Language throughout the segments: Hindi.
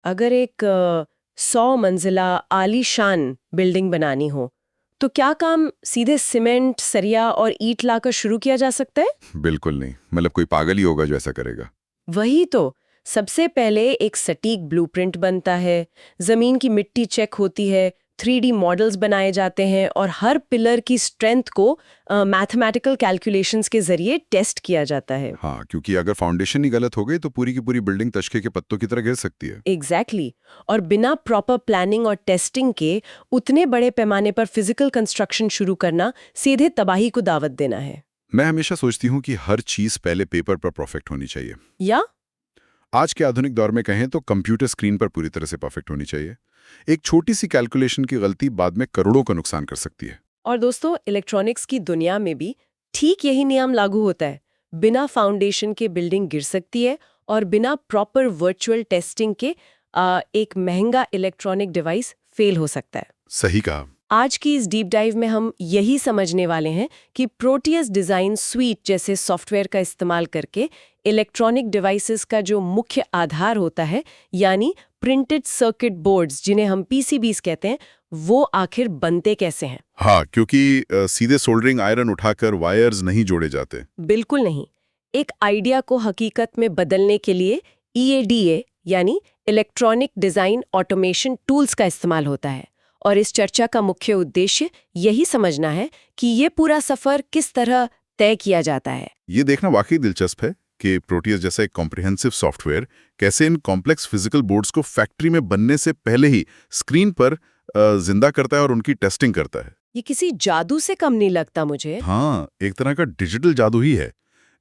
अगर एक 100 मंजिला आलीशान बिल्डिंग बनानी हो तो क्या काम सीधे सीमेंट, सरिया और ईंट लाकर शुरू किया जा सकता है? बिल्कुल नहीं, मतलब कोई पागल ही होगा जो ऐसा करेगा। वही तो। सबसे पहले एक सटीक ब्लूप्रिंट बनता है, जमीन की मिट्टी चेक होती है, 3D मॉडल्स बनाए जाते हैं और हर पिलर की स्ट्रेंथ को मैथमेटिकल कैलकुलेशंस के जरिए टेस्ट किया जाता है। हाँ, क्योंकि अगर फाउंडेशन ही गलत हो गई तो पूरी की पूरी बिल्डिंग तशके के पत्तों की तरह गिर सकती है। एग्जैक्टली और बिना प्रॉपर प्लानिंग और टेस्टिंग के उतने बड़े पैमाने पर फिजिकल कंस्ट्रक्शन शुरू करना सीधे तबाही को दावत देना है। मैं हमेशा सोचती हूँ कि हर चीज पहले पेपर पर परफेक्ट होनी चाहिए। या आज के आधुनिक दौर में कहें तो कंप्यूटर स्क्रीन पर पूरी तरह से परफेक्ट होनी चाहिए। एक छोटी सी कैलकुलेशन की गलती बाद में करोड़ों का नुकसान कर सकती है। और दोस्तों, इलेक्ट्रॉनिक्स की दुनिया में भी ठीक यही नियम लागू होता है। बिना फाउंडेशन के बिल्डिंग गिर सकती है और बिना प्रॉपर वर्चुअल टेस्टिंग के एक महंगा इलेक्ट्रॉनिक डिवाइस फेल हो सकता है। सही कहा। आज की इस डीप डाइव में हम यही समझने वाले हैं कि प्रोटियस डिजाइन स्वीट जैसे सॉफ्टवेयर का इस्तेमाल करके इलेक्ट्रॉनिक डिवाइसेस का जो मुख्य आधार होता है, यानी प्रिंटेड सर्किट बोर्ड्स जिन्हें हम पीसीबीज कहते हैं, वो आखिर बनते कैसे हैं। हाँ, क्योंकि सीधे सोल्डरिंग आयरन उठाकर वायर्स नहीं जोड़े जाते। बिल्कुल नहीं। एक आइडिया को हकीकत में बदलने के लिए ईएडीए यानी इलेक्ट्रॉनिक डिजाइन ऑटोमेशन टूल्स का इस्तेमाल होता है। और इस चर्चा का मुख्य उद्देश्य यही समझना है कि ये पूरा सफर किस तरह तय किया जाता है। ये देखना वाकई दिलचस्प है कि प्रोटियस जैसा एक कॉम्प्रिहेंसिव सॉफ्टवेयर कैसे इन कॉम्प्लेक्स फिजिकल बोर्ड्स को फैक्ट्री में बनने से पहले ही स्क्रीन पर जिंदा करता है और उनकी टेस्टिंग करता है। ये किसी जादू से कम नहीं लगता मुझे। हाँ, एक तरह का डिजिटल जादू ही है।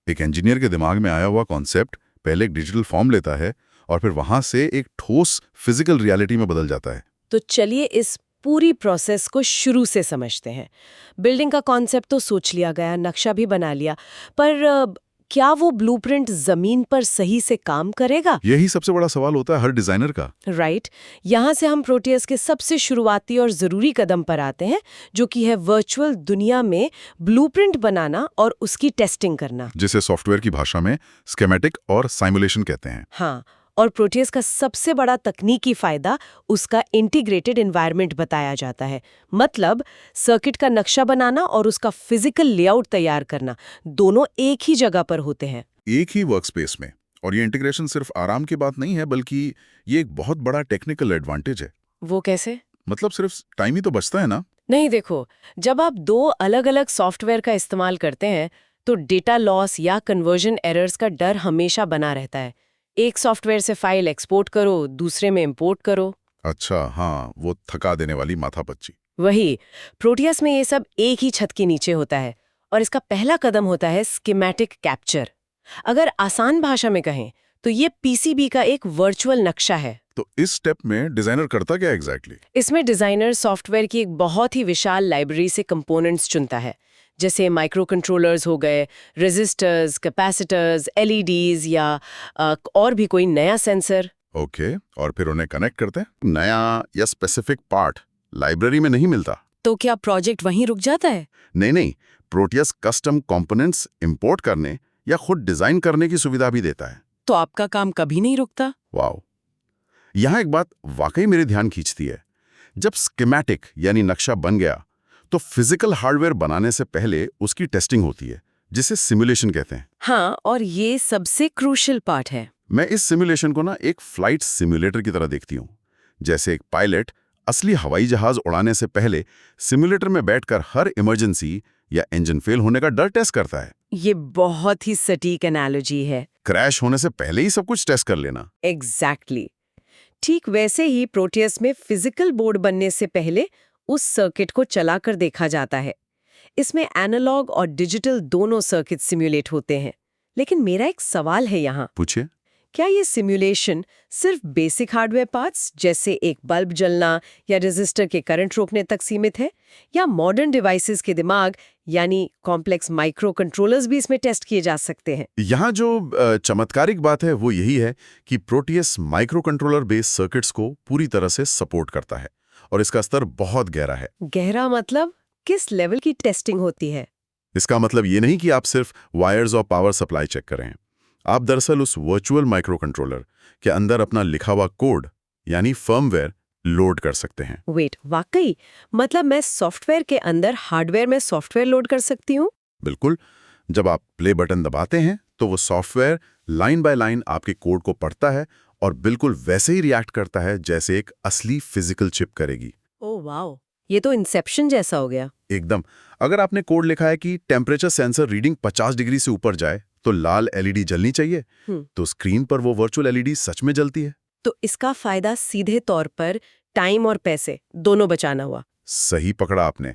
एक इंजीनियर के दिमाग में आया हुआ कॉन्सेप्ट पहले एक डिजिटल फॉर्म लेता है और फिर वहां से एक ठोस फिजिकल रियलिटी में बदल जाता है। तो चलिए इस पूरी प्रोसेस को शुरू से समझते हैं। बिल्डिंग का कॉन्सेप्ट तो सोच लिया गया, नक्शा भी बना लिया, पर क्या वो ब्लूप्रिंट जमीन पर सही से काम करेगा? यही सबसे बड़ा सवाल होता है हर डिजाइनर का। राइट। यहाँ से हम प्रोटियस के सबसे शुरुआती और जरूरी कदम पर आते हैं, जो कि है वर्चुअल दुनिया में ब्लूप्रिंट बनाना और उसकी टेस्टिंग करना, जिसे सॉफ्टवेयर की भाषा में स्कीमेटिक और साइमुलेशन कहते हैं। हाँ। और प्रोटियस का सबसे बड़ा तकनीकी फायदा उसका इंटीग्रेटेड एनवायरनमेंट बताया जाता है। मतलब सर्किट का नक्शा बनाना और उसका फिजिकल लेआउट तैयार करना दोनों एक ही जगह पर होते हैं, एक ही वर्कस्पेस में। और ये इंटीग्रेशन सिर्फ आराम की बात नहीं है, बल्कि ये एक बहुत बड़ा टेक्निकल एडवांटेज है। वो कैसे? मतलब सिर्फ टाइम ही तो बचता है ना। नहीं, देखो, जब आप दो अलग-अलग सॉफ्टवेयर का इस्तेमाल करते हैं तो डेटा लॉस या कन्वर्जन एरर्स का डर हमेशा बना रहता है। एक सॉफ्टवेयर से फाइल एक्सपोर्ट करो, दूसरे में इंपोर्ट करो। अच्छा, हाँ, वो थका देने वाली माथापच्ची। वही, प्रोटियस में ये सब एक ही छत के नीचे होता है और इसका पहला कदम होता है स्कीमेटिक कैप्चर। अगर आसान भाषा में कहें तो ये पीसीबी का एक वर्चुअल नक्शा है। तो इस स्टेप में डिजाइनर करता क्या एग्जैक्टली? इसमें डिजाइनर सॉफ्टवेयर की एक बहुत ही विशाल लाइब्रेरी से कंपोनेंट्स चुनता है, जैसे माइक्रो कंट्रोलर्स हो गए, रेजिस्टर्स, कैपेसिटर्स, एलईडीज या और भी कोई नया सेंसर। ओके, और फिर उन्हें कनेक्ट करते हैं। नया या स्पेसिफिक पार्ट लाइब्रेरी में नहीं मिलता। तो क्या प्रोजेक्ट वहीं रुक जाता है? नहीं नहीं, प्रोटियस कस्टम कंपोनेंट्स इंपोर्ट करने या खुद डिजाइन करने की सुविधा भी देता है। तो आपका काम कभी नहीं रुकता। वाओ! यहाँ एक बात वाकई मेरे ध्यान खींचती है। जब स्कीमेटिक यानी नक्शा बन गया तो फिजिकल हार्डवेयर बनाने से पहले उसकी टेस्टिंग होती है, जिसे सिमुलेशन कहते हैं। हाँ, और ये सबसे क्रूशियल पार्ट है। मैं इस सिमुलेशन को ना एक फ्लाइट सिमुलेटर की तरह देखती हूँ। जैसे एक पायलट असली हवाई जहाज उड़ाने से पहले सिमुलेटर में बैठकर हर इमरजेंसी या इंजन फेल होने का डर टेस्ट करता है। ये बहुत ही सटीक एनालॉजी है। क्रैश होने से पहले ही सब कुछ टेस्ट कर लेना। एग्जैक्टली। ठीक वैसे ही प्रोटियस में फिजिकल बोर्ड बनने से पहले उस सर्किट को चलाकर देखा जाता है। इसमें एनालॉग और डिजिटल दोनों सर्किट सिम्युलेट होते हैं। लेकिन मेरा एक सवाल है यहाँ, पूछिए। क्या ये सिम्युलेशन सिर्फ बेसिक हार्डवेयर पार्ट्स जैसे एक बल्ब जलना या रेजिस्टर के करंट रोकने तक सीमित है, या मॉडर्न डिवाइसेस के दिमाग यानी कॉम्प्लेक्स माइक्रो कंट्रोलर्स भी इसमें टेस्ट किए जा सकते हैं? यहाँ जो चमत्कारिक बात है वो यही है कि Proteus micro controller based circuits को पूरी तरह से सपोर्ट करता है और इसका स्तर बहुत गहरा है। गहरा मतलब किस लेवल की टेस्टिंग होती है? इसका मतलब ये नहीं कि आप सिर्फ वायर्स और पावर सप्लाई चेक करें। आप दरअसल उस वर्चुअल माइक्रो कंट्रोलर के अंदर अपना लिखा हुआ कोड यानी फर्मवेयर लोड कर सकते हैं। वेट, वाकई? मतलब मैं सॉफ्टवेयर के अंदर हार्डवेयर में सॉफ्टवेयर लोड कर सकती हूँ? बिल्कुल। जब आप प्ले बटन दबाते हैं तो वो सॉफ्टवेयर लाइन बाय लाइन आपके कोड को पढ़ता है और बिल्कुल वैसे ही रिएक्ट करता है जैसे एक असली फिजिकल चिप करेगी। ओह वाओ, ये तो इंसेप्शन जैसा हो गया। एकदम। अगर आपने कोड लिखा है कि टेम्परेचर सेंसर रीडिंग 50 डिग्री से ऊपर जाए तो लाल एलईडी जलनी चाहिए, तो स्क्रीन पर वो वर्चुअल एलईडी सच में जलती है। तो इसका फायदा सीधे तौर पर टाइम और पैसे दोनों बचाना हुआ। सही पकड़ा आपने।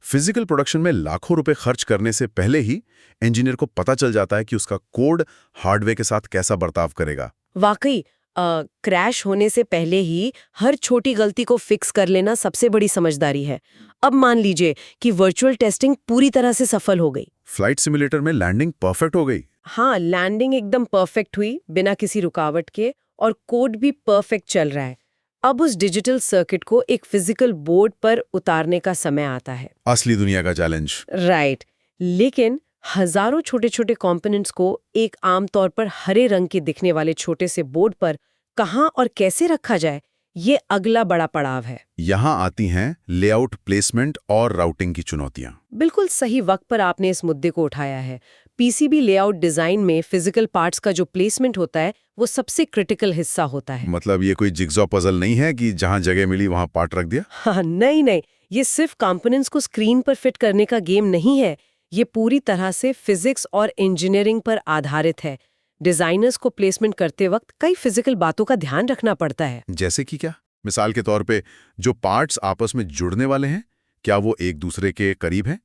फिजिकल प्रोडक्शन में लाखों रुपए खर्च करने से पहले ही इंजीनियर को पता चल जाता है कि उसका कोड हार्डवेयर के साथ कैसा बर्ताव करेगा। वाकई, क्रैश होने से पहले ही हर छोटी गलती को फिक्स कर लेना सबसे बड़ी समझदारी है। अब मान लीजिए कि वर्चुअल टेस्टिंग पूरी तरह से सफल हो गई। फ्लाइट सिमुलेटर में लैंडिंग परफेक्ट हो गई। हाँ, लैंडिंग एकदम परफेक्ट हुई, बिना किसी रुकावट के, और कोड भी परफेक्ट चल रहा है। अब उस डिजिटल सर्किट को एक फिजिकल बोर्ड पर उतारने का समय आता है। असली दुनिया का चैलेंज। राइट। लेकिन हजारों छोटे छोटे कंपोनेंट्स को एक आमतौर पर हरे रंग के दिखने वाले छोटे से बोर्ड पर कहाँ और कैसे रखा जाए, ये अगला बड़ा पड़ाव है। यहाँ आती हैं लेआउट, प्लेसमेंट और राउटिंग की चुनौतियाँ। बिल्कुल सही वक्त पर आपने इस मुद्दे को उठाया है। पीसीबी लेआउट डिजाइन में फिजिकल पार्ट्स का जो प्लेसमेंट होता है वो सबसे क्रिटिकल हिस्सा होता है। मतलब ये कोई जिग्सॉ पजल नहीं है कि जहाँ जगह मिली वहाँ पार्ट रख दिया। हाँ, नहीं नहीं, ये सिर्फ कंपोनेंट्स को स्क्रीन पर फिट करने का गेम नहीं है। ये पूरी तरह से फिजिक्स और इंजीनियरिंग पर आधारित है। डिजाइनर्स को प्लेसमेंट करते वक्त कई फिजिकल बातों का ध्यान रखना पड़ता है। जैसे कि क्या? मिसाल के तौर पे जो पार्ट्स आपस में जुड़ने वाले हैं, क्या वो एक दूसरे के करीब हैं?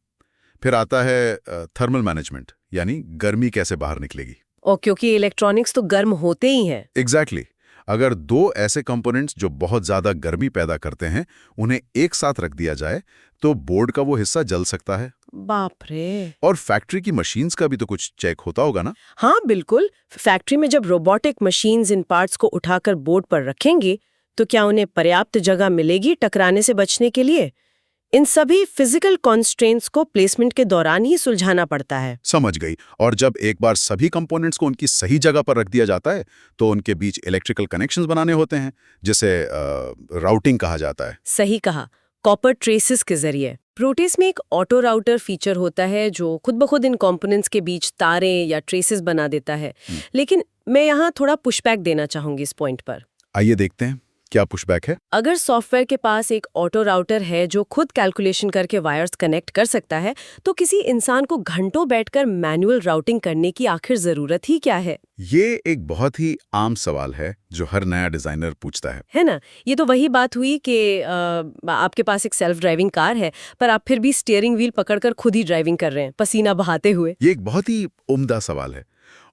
फिर आता है थर्मल मैनेजमेंट, यानी गर्मी कैसे बाहर निकलेगी। और क्योंकि इलेक्ट्रॉनिक्स तो गर्म होते ही हैं। एग्जैक्टली। अगर दो ऐसे कंपोनेंट्स जो बहुत ज्यादा गर्मी पैदा करते हैं उन्हें एक साथ रख दिया जाए तो बोर्ड का वो हिस्सा जल सकता है। बाप रे। और फैक्ट्री की मशीन्स का भी तो कुछ चेक होता होगा ना? हाँ बिल्कुल। फैक्ट्री में जब रोबोटिक मशीन्स इन पार्ट्स को उठाकर बोर्ड पर रखेंगी तो क्या उन्हें पर्याप्त जगह मिलेगी टकराने से बचने के लिए? इन सभी फिजिकल कॉन्स्ट्रेंट्स को प्लेसमेंट के दौरान ही सुलझाना पड़ता है। समझ गई। और जब एक बार सभी कंपोनेंट्स को उनकी सही जगह पर रख दिया जाता है तो उनके बीच इलेक्ट्रिकल कनेक्शंस बनाने होते हैं, जिसे राउटिंग कहा जाता है। सही कहा, कॉपर ट्रेसेस के जरिए। प्रोटेस में एक ऑटो राउटर फीचर होता है जो खुद ब खुद इन कंपोनेंट्स के बीच तारे या ट्रेसेस बना देता है। लेकिन मैं यहाँ थोड़ा पुशबैक देना चाहूंगी इस पॉइंट पर। आइए देखते हैं क्या पुशबैक है। अगर सॉफ्टवेयर के पास एक ऑटो राउटर है जो खुद कैलकुलेशन करके वायर्स कनेक्ट कर सकता है, तो किसी इंसान को घंटों बैठकर मैनुअल राउटिंग करने की आखिर जरूरत ही क्या है? ये एक बहुत ही आम सवाल है जो हर नया डिजाइनर पूछता है ना? ये तो वही बात हुई कि आपके पास एक सेल्फ ड्राइविंग कार है पर आप फिर भी स्टीयरिंग व्हील पकड़कर खुद ही ड्राइविंग कर रहे हैं, पसीना बहाते हुए। ये एक बहुत ही उम्दा सवाल है।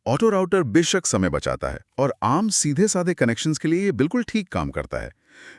ऑटो राउटर बेशक समय बचाता है और आम सीधे साधे कनेक्शंस के लिए ये बिल्कुल ठीक काम करता है,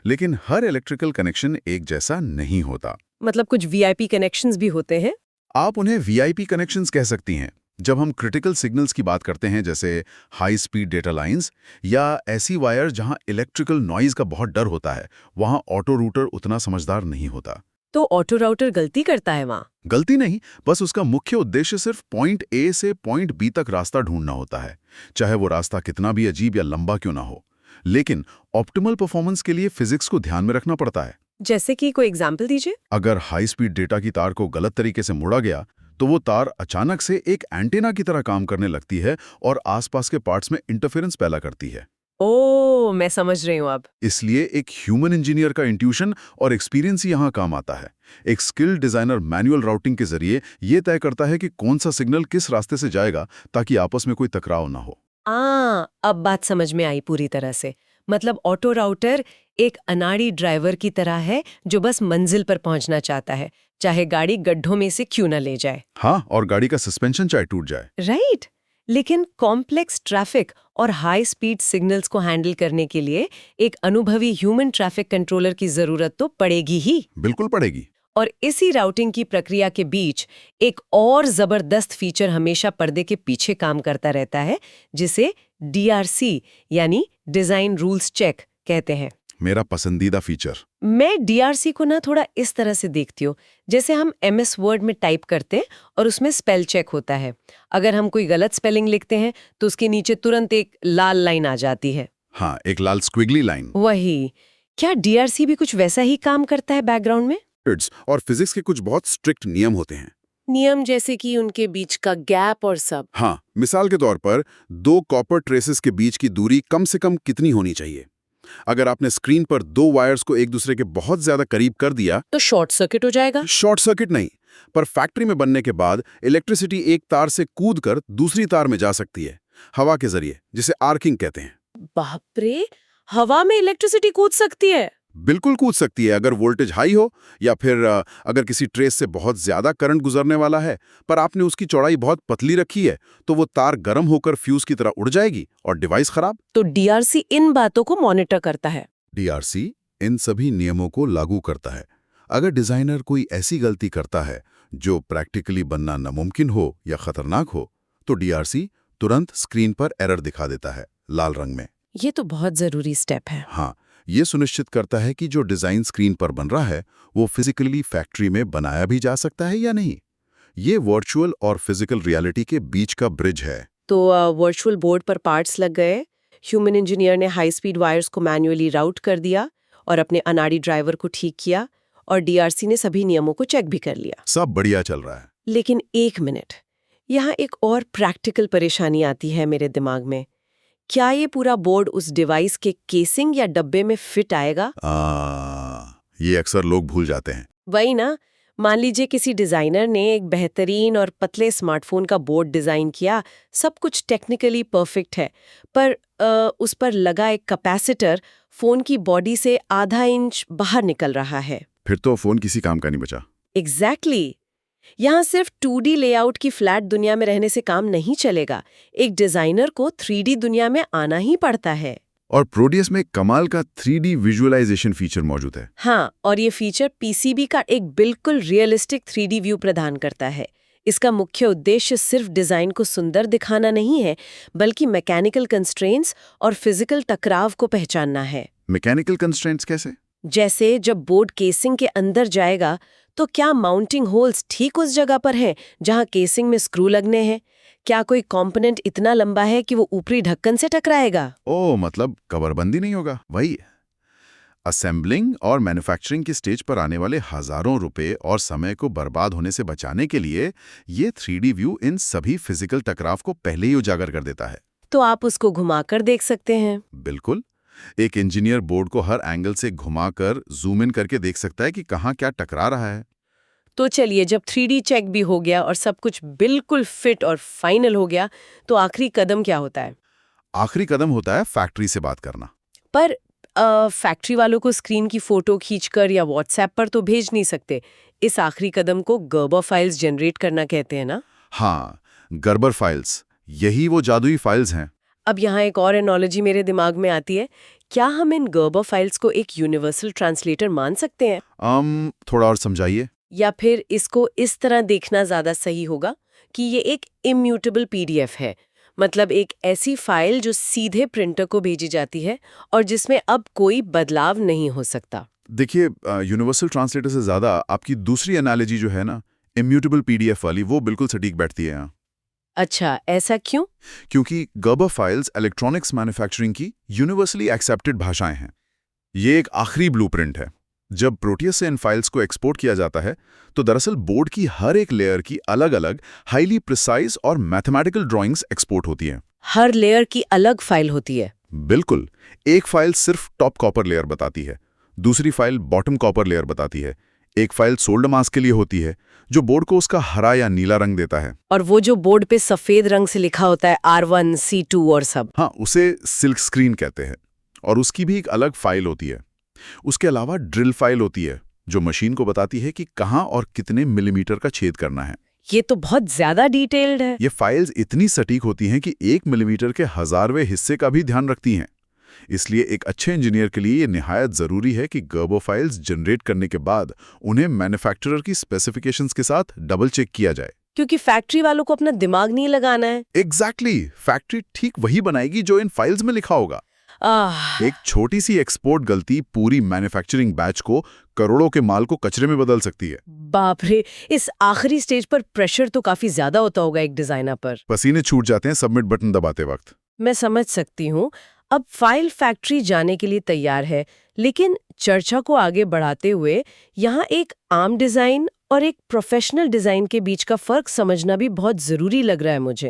लेकिन हर इलेक्ट्रिकल कनेक्शन एक जैसा नहीं होता। मतलब कुछ वीआईपी कनेक्शंस भी होते हैं। आप उन्हें वीआईपी कनेक्शंस कह सकती हैं। जब हम क्रिटिकल सिग्नल्स की बात करते हैं, जैसे हाई स्पीड डेटा लाइंस या ऐसी वायर जहां इलेक्ट्रिकल नॉइज का बहुत डर होता है, वहां ऑटो राउटर उतना समझदार नहीं होता। तो ऑटो राउटर गलती करता है वहाँ? गलती नहीं, बस उसका मुख्य उद्देश्य सिर्फ पॉइंट ए से पॉइंट बी तक रास्ता ढूंढना होता है, चाहे वो रास्ता कितना भी अजीब या लंबा क्यों ना हो। लेकिन ऑप्टिमल परफॉर्मेंस के लिए फिजिक्स को ध्यान में रखना पड़ता है। जैसे कि कोई एग्जाम्पल दीजिए। अगर हाई स्पीड डेटा की तार को गलत तरीके से मोड़ा गया तो वो तार अचानक से एक एंटीना की तरह काम करने लगती है और आसपास के पार्ट्स में इंटरफेरेंस पैदा करती है। ओह, मैं समझ रही हूँ अब। इसलिए एक ह्यूमन इंजीनियर का इंट्यूशन और एक्सपीरियंस ही यहाँ काम आता है। एक स्किल्ड डिजाइनर मैनुअल राउटिंग के जरिए ये तय करता है कि कौन सा सिग्नल किस रास्ते से जाएगा ताकि आपस में कोई टकराव ना हो। अब बात समझ में आई पूरी तरह से। मतलब ऑटो राउटर एक अनाड़ी ड्राइवर की तरह है जो बस मंजिल पर पहुंचना चाहता है, चाहे गाड़ी गड्ढों में से क्यों ना ले जाए। हाँ, और गाड़ी का सस्पेंशन चाहे टूट जाए। राइट। लेकिन कॉम्प्लेक्स ट्रैफिक और हाई स्पीड सिग्नल्स को हैंडल करने के लिए एक अनुभवी ह्यूमन ट्रैफिक कंट्रोलर की जरूरत तो पड़ेगी ही। बिल्कुल पड़ेगी। और इसी राउटिंग की प्रक्रिया के बीच एक और जबरदस्त फीचर हमेशा पर्दे के पीछे काम करता रहता है, जिसे डीआरसी यानी डिजाइन रूल्स चेक कहते हैं। मेरा पसंदीदा फीचर। मैं डीआरसी को ना थोड़ा इस तरह से देखती हूँ, जैसे हम एमएस वर्ड में टाइप करते हैं और उसमें स्पेल चेक होता है। अगर हम कोई गलत स्पेलिंग लिखते हैं तो उसके नीचे तुरंत एक लाल लाइन आ जाती है। हाँ, एक लाल स्क्विगली लाइन। वही। क्या डीआरसी भी कुछ वैसा ही काम करता है बैकग्राउंड में? और फिजिक्स के कुछ बहुत स्ट्रिक्ट नियम होते हैं। नियम जैसे कि उनके बीच का गैप और सब? हाँ, मिसाल के तौर पर 2 कॉपर ट्रेसेस के बीच की दूरी कम से कम कितनी होनी चाहिए। अगर आपने स्क्रीन पर 2 वायर्स को एक दूसरे के बहुत ज्यादा करीब कर दिया तो शॉर्ट सर्किट हो जाएगा? शॉर्ट सर्किट नहीं, पर फैक्ट्री में बनने के बाद इलेक्ट्रिसिटी एक तार से कूदकर दूसरी तार में जा सकती है, हवा के जरिए, जिसे आर्किंग कहते हैं। बाप रे, हवा में इलेक्ट्रिसिटी कूद सकती है? बिल्कुल कूद सकती है, अगर वोल्टेज हाई हो या फिर अगर किसी ट्रेस से बहुत ज्यादा करंट गुजरने वाला है, पर आपने उसकी चौड़ाई बहुत पतली रखी है, तो वो तार गर्म होकर फ्यूज की तरह उड़ जाएगी और डिवाइस खराब। तो डीआरसी इन बातों को मॉनिटर करता है? डीआरसी इन सभी नियमों को लागू करता है। अगर डिजाइनर कोई ऐसी गलती करता है जो प्रैक्टिकली बनना नामुमकिन हो या खतरनाक हो, तो डीआरसी तुरंत स्क्रीन पर एरर दिखा देता है, लाल रंग में। ये तो बहुत जरूरी स्टेप है। हाँ, ये सुनिश्चित करता है कि जो डिजाइन स्क्रीन पर बन रहा है वो फिजिकली फैक्ट्री में बनाया भी जा सकता है या नहीं। ये वर्चुअल और फिजिकल रियलिटी के बीच का ब्रिज है। तो वर्चुअल बोर्ड पर पार्ट्स लग गए, ह्यूमन इंजीनियर ने हाई स्पीड वायर्स को मैन्युअली राउट कर दिया और अपने अनाड़ी ड्राइवर को ठीक किया, और डीआरसी ने सभी नियमों को चेक भी कर लिया। सब बढ़िया चल रहा है। लेकिन एक मिनट, यहाँ एक और प्रैक्टिकल परेशानी आती है मेरे दिमाग में। क्या ये पूरा बोर्ड उस डिवाइस के केसिंग या डब्बे में फिट आएगा? ये अक्सर लोग भूल जाते हैं। वही ना, मान लीजिए किसी डिजाइनर ने एक बेहतरीन और पतले स्मार्टफोन का बोर्ड डिजाइन किया, सब कुछ टेक्निकली परफेक्ट है, पर उस पर लगा एक कैपेसिटर फोन की बॉडी से आधा इंच बाहर निकल रहा है। फिर तो फोन किसी काम का नहीं बचा। एग्जैक्टली। यहाँ सिर्फ 2D लेआउट की फ्लैट दुनिया में रहने से काम नहीं चलेगा, एक डिजाइनर को 3D दुनिया में आना ही पड़ता है। और प्रोडियस में कमाल का 3D विजुअलाइजेशन फीचर मौजूद है। हाँ, और ये फीचर पीसीबी का एक बिल्कुल रियलिस्टिक 3D व्यू प्रदान करता है। इसका मुख्य उद्देश्य सिर्फ डिजाइन को सुंदर दिखाना नहीं है, बल्कि मैकेनिकल कंस्ट्रेंट्स और फिजिकल टकराव को पहचानना है। मैकेनिकल कंस्ट्रेंट्स कैसे? जैसे जब बोर्ड केसिंग के अंदर जाएगा तो क्या माउंटिंग होल्स ठीक उस जगह पर हैं जहां केसिंग में स्क्रू लगने हैं? क्या कोई कंपोनेंट इतना लंबा है कि वो ऊपरी ढक्कन से टकराएगा? ओ, मतलब कवरबंदी नहीं होगा। वही असेंबलिंग और मैन्युफैक्चरिंग की स्टेज पर आने वाले हजारों रुपए और समय को बर्बाद होने से बचाने के लिए ये 3D व्यू इन सभी फिजिकल टकराव को पहले ही उजागर कर देता है। तो आप उसको घुमाकर देख सकते हैं। बिल्कुल। एक इंजीनियर बोर्ड को हर एंगल से घुमाकर जूम इन करके देख सकता है कि कहाँ क्या टकरा रहा है। तो चलिए, जब 3D चेक भी हो गया और सब कुछ बिल्कुल फिट और फाइनल हो गया, तो आखिरी कदम क्या होता है? आखिरी कदम होता है फैक्ट्री से बात करना। पर फैक्ट्री वालों को स्क्रीन की फोटो खींचकर या व्हाट्सएप पर तो भेज नहीं सकते। इस आखिरी कदम को गर्बर फाइल्स जनरेट करना कहते हैं ना? हाँ, गर्बर फाइल्स, यही वो जादुई फाइल्स हैं। अब यहाँ एक और एनोलॉजी मेरे दिमाग में आती है। क्या हम इन गर्बर फाइल्स को एक यूनिवर्सल ट्रांसलेटर मान सकते हैं? थोड़ा और समझाइए। या फिर इसको इस तरह देखना ज्यादा सही होगा कि ये एक इम्यूटेबल पीडीएफ है, मतलब एक ऐसी फाइल जो सीधे प्रिंटर को भेजी जाती है और जिसमें अब कोई बदलाव नहीं हो सकता। देखिए, यूनिवर्सल ट्रांसलेटर से ज्यादा आपकी दूसरी एनालॉजी जो है ना, इम्यूटेबल पीडीएफ वाली, वो बिल्कुल सटीक बैठती है यहाँ। अच्छा, ऐसा क्यों? क्योंकि गर्बर फाइल्स इलेक्ट्रॉनिक्स मैन्युफैक्चरिंग की यूनिवर्सली एक्सेप्टेड भाषाएं हैं। ये एक आखिरी ब्लूप्रिंट है। जब प्रोटियस से इन फाइल्स को एक्सपोर्ट किया जाता है तो दरअसल बोर्ड की हर एक लेयर की अलग-अलग हाईली प्रिसाइज और मैथमेटिकल ड्राइंग्स एक्सपोर्ट होती हैं। हर लेयर की अलग फाइल होती है? बिल्कुल। एक फाइल सिर्फ टॉप कॉपर लेयर बताती है, दूसरी फाइल बॉटम कॉपर लेयर बताती है, एक फाइल सोल्डर मास्क के लिए होती है जो बोर्ड को उसका हरा या नीला रंग देता है, और वो जो बोर्ड पे सफेद रंग से लिखा होता है R1, C2 और सब, हाँ, उसे सिल्क स्क्रीन कहते हैं, और उसकी भी एक अलग फाइल होती है। उसके अलावा ड्रिल फाइल होती है जो मशीन को बताती है कि कहाँ और कितने मिलीमीटर का छेद करना है। ये तो बहुत ज्यादा डिटेल्ड है। ये फाइल्स इतनी सटीक होती हैं कि 1 मिलीमीटर के हजारवें हिस्से का भी ध्यान रखती हैं। इसलिए एक अच्छे इंजीनियर के लिए ये निहायत जरूरी है कि गर्बर फाइल्स जनरेट करने के बाद उन्हें मैन्युफैक्चरर की स्पेसिफिकेशंस के साथ डबल चेक किया जाए, क्योंकि फैक्ट्री वालों को अपना दिमाग नहीं लगाना है। एग्जैक्टली। फैक्ट्री ठीक वही बनाएगी जो इन फाइल्स में लिखा होगा। एक छोटी सी एक्सपोर्ट गलती पूरी मैन्युफैक्चरिंग बैच को, करोड़ों के माल को कचरे में बदल सकती है। बाप रे, इस आखिरी स्टेज पर प्रेशर तो काफी ज्यादा होता होगा एक डिजाइनर पर। पसीने छूट जाते हैं सबमिट बटन दबाते वक्त। मैं समझ सकती हूँ। अब फाइल फैक्ट्री जाने के लिए तैयार है, लेकिन चर्चा को आगे बढ़ाते हुए यहाँ एक आम डिजाइन और एक प्रोफेशनल डिजाइन के बीच का फर्क समझना भी बहुत जरूरी लग रहा है मुझे।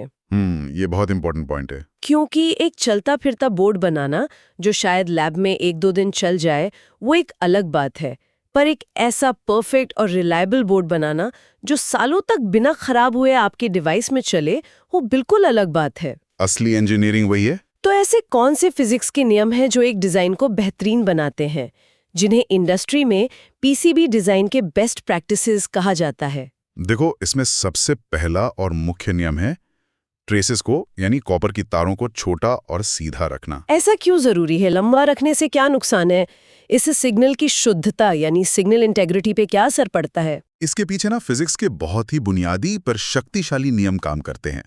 ये बहुत इंपॉर्टेंट पॉइंट है। क्योंकि एक चलता फिरता बोर्ड बनाना जो शायद लैब में 1-2 दिन चल जाए वो एक अलग बात है, पर एक ऐसा परफेक्ट और रिलायबल बोर्ड बनाना जो सालों तक बिना खराब हुए आपके डिवाइस में चले, वो बिल्कुल अलग बात है। असली इंजीनियरिंग वही है। तो ऐसे कौन से फिजिक्स के नियम हैं जो एक डिजाइन को बेहतरीन बनाते हैं, जिन्हें इंडस्ट्री में पीसीबी डिजाइन के बेस्ट प्रैक्टिसेस कहा जाता है? देखो, इसमें सबसे पहला और मुख्य नियम है ट्रेसेस को, यानी कॉपर की तारों को छोटा और सीधा रखना। ऐसा क्यों जरूरी है? लंबा रखने से क्या नुकसान है? इससे सिग्नल की शुद्धता यानी सिग्नल इंटेग्रिटी पे क्या असर पड़ता है? इसके पीछे ना फिजिक्स के बहुत ही बुनियादी पर शक्तिशाली नियम काम करते हैं।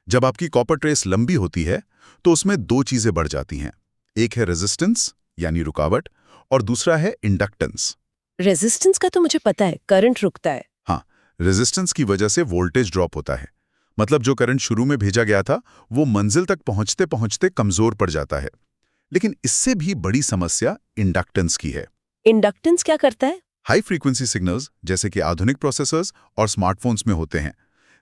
जब आपकी कॉपर ट्रेस लंबी होती है तो उसमें 2 चीजें बढ़ जाती हैं। एक है रेजिस्टेंस यानी रुकावट, और दूसरा है इंडक्टेंस। रेजिस्टेंस का तो मुझे पता है, करंट रुकता है। हाँ, रेजिस्टेंस की वजह से वोल्टेज ड्रॉप होता है। मतलब जो करंट शुरू में भेजा गया था वो मंजिल तक पहुंचते पहुंचते कमजोर पड़ जाता है। लेकिन इससे भी बड़ी समस्या इंडक्टेंस की है। इंडक्टेंस क्या करता है? हाई फ्रीक्वेंसी सिग्नल्स जैसे कि आधुनिक प्रोसेसर्स और स्मार्टफोन्स में होते हैं।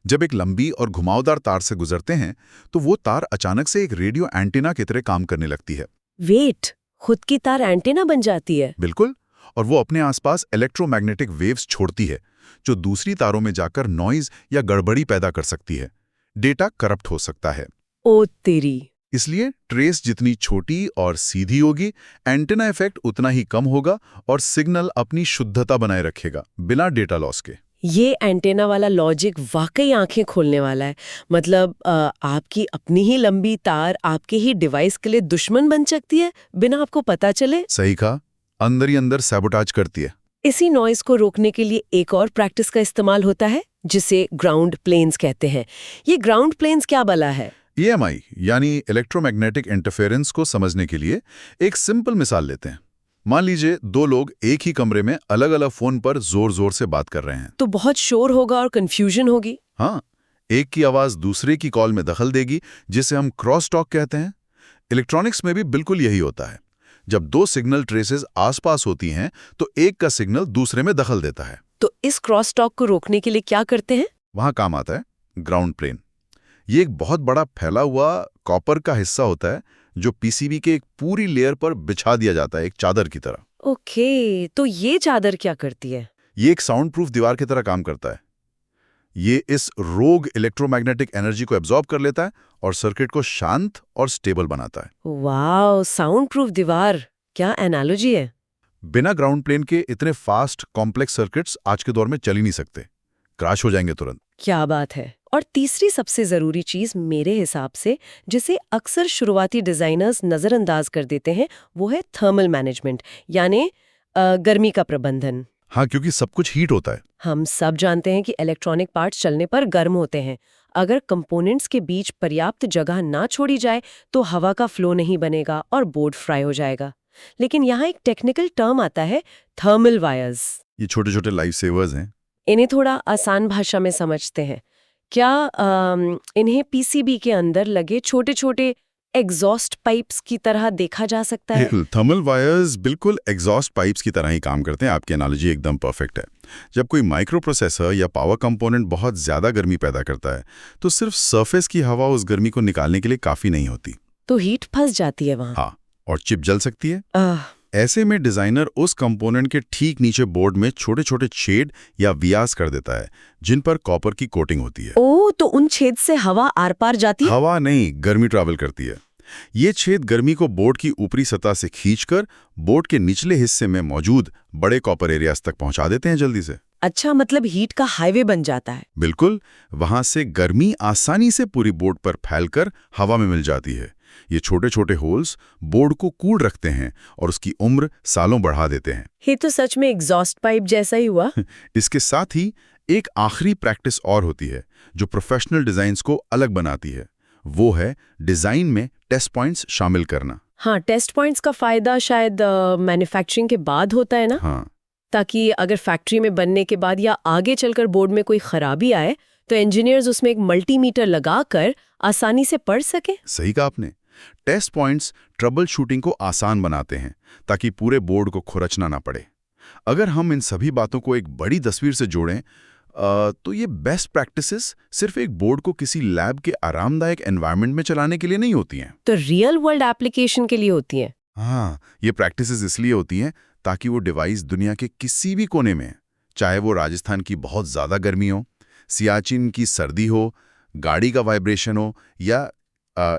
जब एक लंबी और घुमावदार तार से गुजरते हैं तो वो तार अचानक से एक रेडियो एंटीना की तरह काम करने लगती है। वेट, खुद की तार एंटीना बन जाती है? बिल्कुल, और वो अपने आसपास इलेक्ट्रोमैग्नेटिक वेव्स छोड़ती है जो दूसरी तारों में जाकर नॉइज या गड़बड़ी पैदा कर सकती है। डेटा करप्ट हो सकता है। ओ तेरी! इसलिए ट्रेस जितनी छोटी और सीधी होगी, एंटीना इफेक्ट उतना ही कम होगा और सिग्नल अपनी शुद्धता बनाए रखेगा बिना डेटा लॉस के। ये एंटेना वाला लॉजिक वाकई आंखें खोलने वाला है। मतलब आपकी अपनी ही लंबी तार आपके ही डिवाइस के लिए दुश्मन बन सकती है बिना आपको पता चले। सही कहा, अंदर ही अंदर सैबोटाज करती है। इसी नॉइज को रोकने के लिए एक और प्रैक्टिस का इस्तेमाल होता है जिसे ग्राउंड प्लेन्स कहते हैं। ये ग्राउंड प्लेन्स क्या भला है? EMI यानी इलेक्ट्रोमैग्नेटिक इंटरफेरेंस को समझने के लिए एक सिंपल मिसाल लेते हैं। मान लीजिए 2 लोग एक ही कमरे में अलग अलग फोन पर जोर जोर से बात कर रहे हैं। तो बहुत शोर होगा और कंफ्यूजन होगी। हाँ, एक की आवाज दूसरे की कॉल में दखल देगी, जिसे हम क्रॉस टॉक कहते हैं। इलेक्ट्रॉनिक्स में भी बिल्कुल यही होता है। जब 2 सिग्नल ट्रेसेस आसपास होती हैं तो एक का सिग्नल दूसरे में दखल देता है। तो इस क्रॉस टॉक को रोकने के लिए क्या करते हैं? वहां काम आता है ग्राउंड प्लेन। ये एक बहुत बड़ा फैला हुआ कॉपर का हिस्सा होता है जो पीसीबी के एक पूरी लेयर पर बिछा दिया जाता है, एक चादर की तरह। ओके, तो ये चादर क्या करती है? ये एक साउंड प्रूफ दीवार की तरह काम करता है। ये इस रोग इलेक्ट्रोमैग्नेटिक एनर्जी को एब्जॉर्ब कर लेता है और सर्किट को शांत और स्टेबल बनाता है। वाओ, साउंड प्रूफ दीवार, क्या एनालॉजी है। बिना ग्राउंड प्लेन के इतने फास्ट कॉम्प्लेक्स सर्किट्स आज के दौर में चल ही नहीं सकते, क्रैश हो जाएंगे तुरंत। क्या बात है। और तीसरी सबसे जरूरी चीज मेरे हिसाब से, जिसे अक्सर शुरुआती डिजाइनर्स नजरअंदाज कर देते हैं, वो है थर्मल मैनेजमेंट, यानी गर्मी का प्रबंधन। हाँ, क्योंकि सब कुछ हीट होता है। हम सब जानते हैं कि इलेक्ट्रॉनिक पार्ट्स चलने पर गर्म होते हैं। अगर कंपोनेंट्स के बीच पर्याप्त जगह ना छोड़ी जाए तो हवा का फ्लो नहीं बनेगा और बोर्ड फ्राई हो जाएगा। लेकिन यहाँ एक टेक्निकल टर्म आता है, थर्मल वायर्स। ये छोटे छोटे लाइफ सेवर्स हैं। इन्हें थोड़ा आसान भाषा में समझते हैं। क्या इन्हें पीसीबी के अंदर लगे छोटे छोटे एग्जॉस्ट पाइप्स की तरह देखा जा सकता है? थर्मल वायर्स बिल्कुल एग्जॉस्ट पाइप्स की तरह ही काम करते हैं। आपकी एनालॉजी एकदम परफेक्ट है। जब कोई माइक्रो प्रोसेसर या पावर कंपोनेंट बहुत ज्यादा गर्मी पैदा करता है तो सिर्फ सरफेस की हवा उस गर्मी को निकालने के लिए काफी नहीं होती, तो हीट फंस जाती है वहां। हाँ, और चिप जल सकती है। ऐसे में डिजाइनर उस कंपोनेंट के ठीक नीचे बोर्ड में छोटे छोटे छेद या वियास कर देता है जिन पर कॉपर की कोटिंग होती है। ओह, तो उन छेद से हवा आर पार जाती है? हवा नहीं, गर्मी ट्रैवल करती है। ये छेद गर्मी को बोर्ड की ऊपरी सतह से खींचकर बोर्ड के निचले हिस्से में मौजूद बड़े कॉपर एरियाज तक पहुंचा देते हैं जल्दी से। अच्छा, मतलब हीट का हाईवे बन जाता है। बिल्कुल, वहां से गर्मी आसानी से पूरी बोर्ड पर फैलकर हवा में मिल जाती है। ये छोटे छोटे होल्स बोर्ड को कूल रखते हैं और उसकी उम्र सालों बढ़ा देते हैं। ये तो सच में एग्जॉस्ट पाइप जैसा ही हुआ। इसके साथ ही एक आखिरी प्रैक्टिस और होती है जो प्रोफेशनल डिजाइन्स को अलग बनाती है। वो है डिजाइन में टेस्ट पॉइंट्स शामिल करना। हाँ, टेस्ट पॉइंट्स का फायदा शायद मैन्युफैक्चरिंग के बाद होता है ना? हाँ, ताकि अगर फैक्ट्री में बनने के बाद या आगे चलकर बोर्ड में कोई खराबी आए तो इंजीनियर्स उसमें एक मल्टीमीटर लगाकर आसानी से पढ़ सके। सही कहा आपने। टेस्ट पॉइंट्स ट्रबल शूटिंग को आसान बनाते हैं ताकि पूरे बोर्ड को खुरचना ना पड़े। अगर हम इन सभी बातों को एक बड़ी तस्वीर से जोड़ें तो ये बेस्ट प्रैक्टिसेस सिर्फ एक बोर्ड को किसी लैब के आरामदायक एनवायरनमेंट में चलाने के लिए नहीं होती हैं। तो रियल वर्ल्ड एप्लीकेशन के लिए होती हैं। हाँ, ये प्रैक्टिसेस इसलिए होती हैं ताकि वो डिवाइस दुनिया के किसी भी कोने में, चाहे वो राजस्थान की बहुत ज़्यादा गर्मी हो, सियाचिन की सर्दी हो, गाड़ी का वाइब्रेशन हो या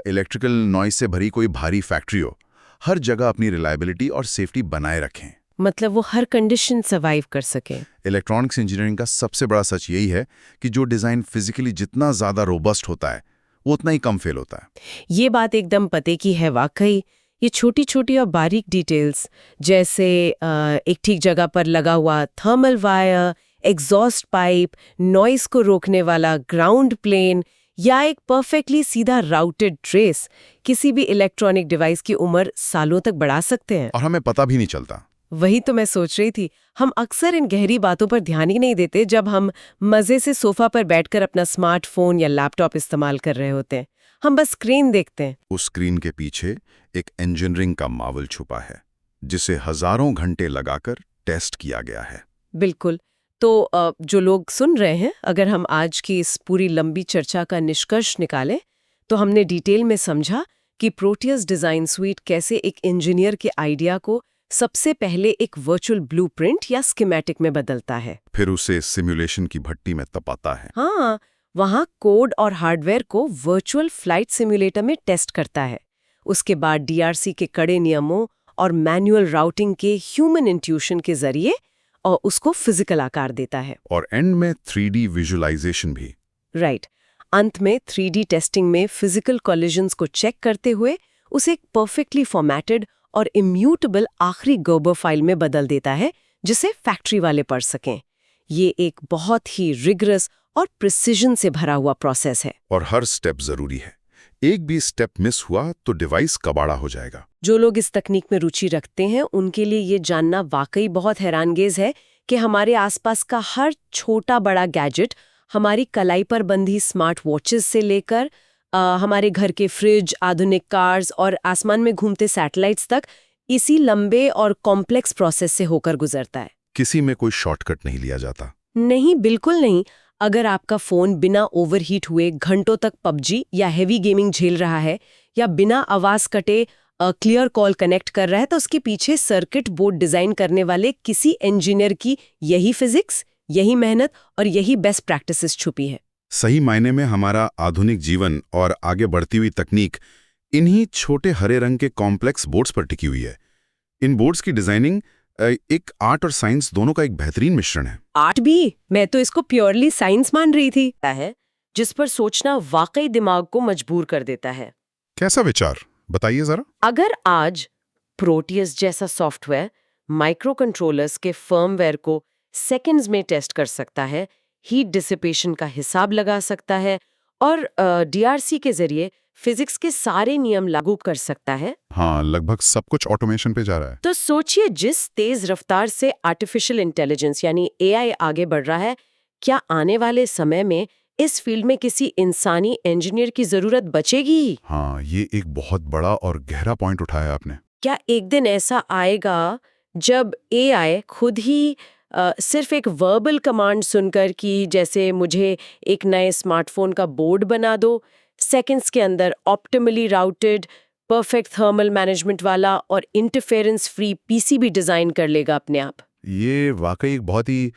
इलेक्ट्रिकल नॉइज से भरी कोई भारी फैक्ट्री हो, हर जगह अपनी रिलायबिलिटी और सेफ्टी बनाए रखें। मतलब वो हर कंडीशन सर्वाइव कर सके। इलेक्ट्रॉनिक्स इंजीनियरिंग का सबसे बड़ा सच यही है कि जो डिज़ाइन फिजिकली जितना ज़्यादा रोबस्ट होता है वो उतना ही कम फेल होता है। ये बात एकदम पते की है वाकई। ये छोटी छोटी और बारीक डिटेल्स जैसे एक ठीक जगह पर लगा हुआ thermal wire, exhaust pipe, noise को रोकने वाला ग्राउंड प्लेन या एक परफेक्टली सीधा राउटेड ट्रेस किसी भी इलेक्ट्रॉनिक डिवाइस की उम्र सालों तक बढ़ा सकते हैं। और हमें पता भी नहीं चलता। वही तो मैं सोच रही थी, हम अक्सर इन गहरी बातों पर ध्यान ही नहीं देते जब हम मजे से सोफा पर बैठकर अपना स्मार्टफोन या लैपटॉप इस्तेमाल कर रहे होते हैं। हम बस स्क्रीन देखते हैं। उस स्क्रीन के पीछे एक इंजीनियरिंग का मावल छुपा है जिसे हजारों घंटे लगाकर टेस्ट किया गया है। बिल्कुल। तो जो लोग सुन रहे हैं, अगर हम आज की इस पूरी लंबी चर्चा का निष्कर्ष निकालें तो हमने डिटेल में समझा कि प्रोटियस डिजाइन स्वीट कैसे एक इंजीनियर के आइडिया को सबसे पहले एक वर्चुअल ब्लूप्रिंट या स्कीमेटिक में बदलता है, फिर उसे सिमुलेशन की भट्टी में तपाता है। हाँ, वहाँ कोड और हार्डवेयर को वर्चुअल फ्लाइट सिमुलेटर में टेस्ट करता है। उसके बाद डीआरसी के कड़े नियमों और मैनुअल राउटिंग के ह्यूमन इंट्यूशन के जरिए और उसको फिजिकल आकार देता है। और एंड में 3D विजुअलाइजेशन भी। राइट। अंत में 3D टेस्टिंग में फिजिकल कोलिजन्स को चेक करते हुए उसे एक परफेक्टली फॉर्मेटेड और इम्यूटेबल आखिरी गर्बर फाइल में बदल देता है जिसे फैक्ट्री वाले पढ़ सकें। ये एक बहुत ही रिगरस और प्रिसिजन से भरा हुआ प्रोसेस है। और हर स्टेप जरूरी है। एक भी स्टेप मिस हुआ तो डिवाइस कबाड़ा हो जाएगा। जो लोग इस तकनीक में रुचि रखते हैं उनके लिए ये जानना वाकई बहुत हैरानगेज है कि हमारे आसपास का हर छोटा बड़ा गैजेट, हमारी कलाई पर बंधी स्मार्ट वॉचेस से लेकर हमारे घर के फ्रिज, आधुनिक कार्स और आसमान में घूमते सैटेलाइट्स तक इसी लंबे और कॉम्प्लेक्स प्रोसेस से होकर गुजरता है। किसी में कोई शॉर्टकट नहीं लिया जाता। नहीं, बिल्कुल नहीं। अगर आपका फोन बिना ओवरहीट हुए घंटों तक पबजी या हेवी गेमिंग झेल रहा है या बिना आवाज कटे क्लियर कॉल कनेक्ट कर रहा है तो उसके पीछे सर्किट बोर्ड डिजाइन करने वाले किसी इंजीनियर की यही फिजिक्स, यही मेहनत और यही बेस्ट प्रैक्टिसेस छुपी है। सही मायने में हमारा आधुनिक जीवन और आगे बढ़ती हुई तकनीक इन्हीं छोटे हरे रंग के कॉम्प्लेक्स बोर्ड्स पर टिकी हुई है। इन बोर्ड्स की डिजाइनिंग एक आर्ट और साइंस दोनों का एक बेहतरीन मिश्रण है। आर्ट भी? मैं तो इसको प्योरली साइंस मान रही थी। है जिस पर सोचना वाकई दिमाग को मजबूर कर देता है। कैसा विचार, बताइए जरा। अगर आज प्रोटियस जैसा सॉफ्टवेयर माइक्रो कंट्रोलर्स के फर्मवेयर को सेकंड्स में टेस्ट कर सकता है, हीट डिसिपेशन का हिसाब लगा सकता है और डीआरसी के जरिए फिजिक्स के सारे नियम लागू कर सकता है। हाँ, लगभग सब कुछ ऑटोमेशन पे जा रहा है। तो सोचिए, जिस तेज रफ्तार से आर्टिफिशियल इंटेलिजेंस यानी एआई आगे बढ़ रहा है, क्या आने वाले समय में इस फील्ड में किसी इंसानी इंजीनियर की जरूरत बचेगी? हाँ, ये एक बहुत बड़ा और गहरा पॉइंट उठाया आपने। क्या एक दिन ऐसा आएगा जब एआई खुद ही सिर्फ एक वर्बल कमांड सुनकर कि जैसे मुझे एक नए स्मार्टफोन का बोर्ड बना दो, सेकंड्स के अंदर optimally routed, perfect thermal management वाला और इंटरफेरेंस फ्री पीसीबी डिजाइन कर लेगा अपने आप? ये वाकई एक बहुत ही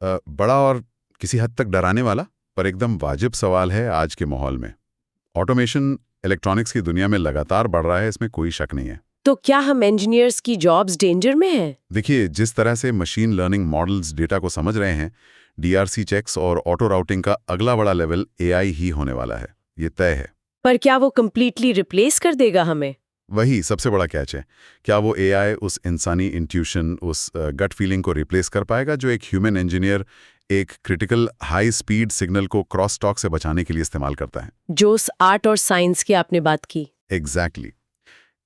बड़ा और किसी हद तक डराने वाला पर एकदम वाजिब सवाल है आज के माहौल में। ऑटोमेशन इलेक्ट्रॉनिक्स की दुनिया में लगातार बढ़ रहा है, इसमें कोई शक नहीं है। तो क्या हम इंजीनियर्स की जॉब्स डेंजर में हैं? देखिए, जिस तरह से मशीन लर्निंग मॉडल्स डेटा को समझ रहे हैं, डीआरसी चेक्स और ऑटो राउटिंग का अगला बड़ा लेवल एआई ही होने वाला है, ये तय है। पर क्या वो कंप्लीटली रिप्लेस कर देगा हमें? वही सबसे बड़ा कैच है। क्या वो एआई उस इंसानी इंट्यूशन, उस गट फीलिंग को रिप्लेस कर पाएगा जो एक ह्यूमन इंजीनियर एक क्रिटिकल हाई स्पीड सिग्नल को क्रॉस टॉक से बचाने के लिए इस्तेमाल करता है? जो उस आर्ट और साइंस की आपने बात की। एग्जैक्टली।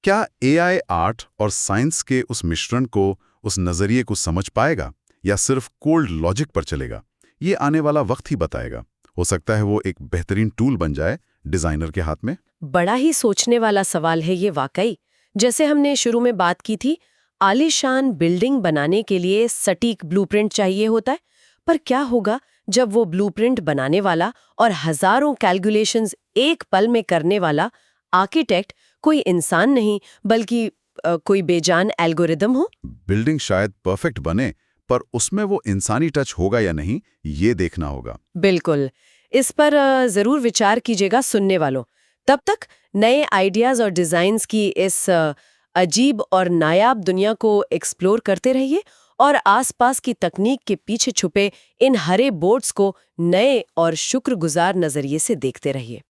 क्या एआई आर्ट और साइंस के उस मिश्रण को, उस नजरिए को समझ पाएगा या सिर्फ कोल्ड लॉजिक पर चलेगा? ये आने वाला वक्त ही बताएगा। हो सकता है वो एक बेहतरीन टूल बन जाए डिजाइनर के हाथ में? बड़ा ही सोचने वाला सवाल है ये वाकई। जैसे हमने शुरू में बात की थी, आलीशान बिल्डिंग बनाने के लिए सटीक ब्लूप्रिंट चाहिए होता है, पर क्या होगा जब वो ब्लूप्रिंट बनाने वाला और हजारों कैलकुलेशंस एक पल में करने वाला आर्किटेक्ट कोई इंसान नहीं बल्कि कोई बेजान एल्गोरिदम हो? बिल्डिंग शायद परफेक्ट बने, पर उसमें वो इंसानी टच होगा या नहीं, ये देखना होगा। बिल्कुल। इस पर जरूर विचार कीजिएगा सुनने वालों। तब तक नए आइडियाज और डिजाइन्स की इस अजीब और नायाब दुनिया को एक्सप्लोर करते रहिए और आसपास की तकनीक के पीछे छुपे इन हरे बोर्ड्स को नए और शुक्रगुजार नजरिए से देखते रहिए।